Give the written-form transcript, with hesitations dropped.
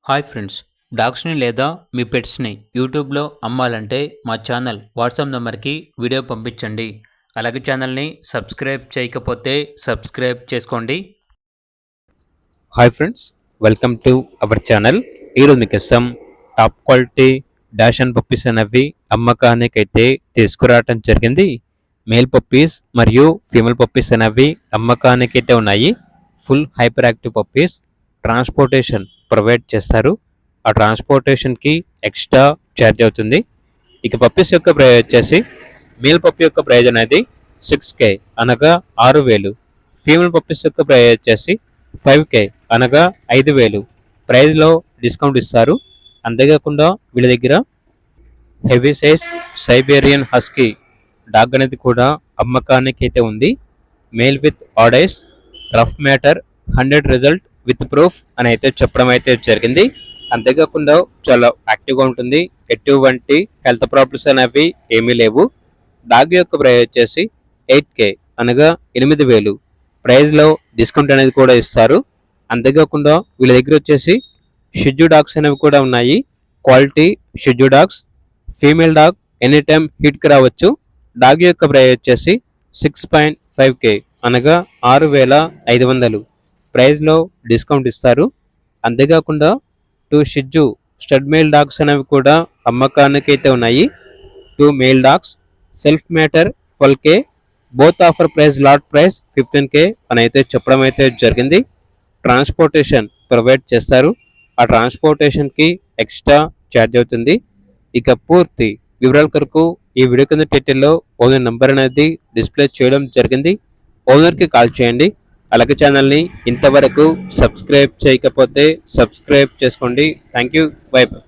Hi friends, డాగ్స్ని లేదా మీ పెట్స్ని యూట్యూబ్లో అమ్మాలంటే మా ఛానల్ వాట్సాప్ నెంబర్కి వీడియో పంపించండి. అలాగే ఛానల్ని సబ్స్క్రైబ్ చేయకపోతే సబ్స్క్రైబ్ చేసుకోండి. Hi friends, welcome to our channel. ఈరోజు మీకోసం top quality dash and puppies అనేవి అమ్మకానికైతే తీసుకురావటం జరిగింది. మేల్ పప్పీస్ మరియు ఫీమేల్ పప్పీస్ అనేవి అమ్మకానికైతే ఉన్నాయి. Full hyper active puppies. Transportation provide చేస్తారు. ఆ ట్రాన్స్పోర్టేషన్కి ఎక్స్ట్రా ఛార్జ్ అవుతుంది. ఇక పప్పీస్ యొక్క ప్రైస్ వచ్చేసి మేల్ పప్పీ యొక్క ప్రైజ్ అనేది 6K అనగా 6,000. ఫీమేల్ పప్పీస్ యొక్క ప్రైజ్ వచ్చేసి 5K అనగా 5,000 ప్రైజ్లో డిస్కౌంట్ ఇస్తారు. అంతేకాకుండా వీళ్ళ దగ్గర heavy size Siberian husky dog అనేది కూడా అమ్మకానికి అయితే ఉంది. మేల్ విత్ ఆడైస్, rough matter, 100 result with proof అని అయితే చెప్పడం అయితే జరిగింది. అంతేకాకుండా చాలా యాక్టివ్గా ఉంటుంది. ఎటువంటి హెల్త్ ప్రాబ్లమ్స్ అనేవి ఏమీ లేవు. డాగ్ యొక్క ప్రైస్ వచ్చేసి 8K అనగా 8,000 ప్రైజ్లో డిస్కౌంట్ అనేది కూడా ఇస్తారు. అంతేకాకుండా వీళ్ళ దగ్గర వచ్చేసి షిడ్జు డాగ్స్ అనేవి కూడా ఉన్నాయి. Quality Shih Tzu dogs. Female dog any time హిట్కి రావచ్చు. డాగ్ యొక్క ప్రైస్ వచ్చేసి 6.5K అనగా 6,500 ప్రైజ్లో డిస్కౌంట్ ఇస్తారు. అంతేకాకుండా 2 షిడ్జు స్టడ్ మేల్ డాగ్స్ అనేవి కూడా అమ్మకానికి అయితే ఉన్నాయి. 2 male dogs self matter 12K, both offer price lot price 15K అని అయితే చెప్పడం అయితే జరిగింది. ట్రాన్స్పోర్టేషన్ ప్రొవైడ్ చేస్తారు. ఆ ట్రాన్స్పోర్టేషన్కి ఎక్స్ట్రా ఛార్జ్ అవుతుంది. ఇక పూర్తి వివరాల కొరకు ఈ వీడియో కింద టైటిల్లో ఓనర్ నెంబర్ అనేది డిస్ప్లే చేయడం జరిగింది. ఓనర్కి కాల్ చేయండి. అలాగే ఛానల్ని ఇంతవరకు సబ్స్క్రైబ్ చేయకపోతే సబ్స్క్రైబ్ చేసుకోండి. Thank you. By by.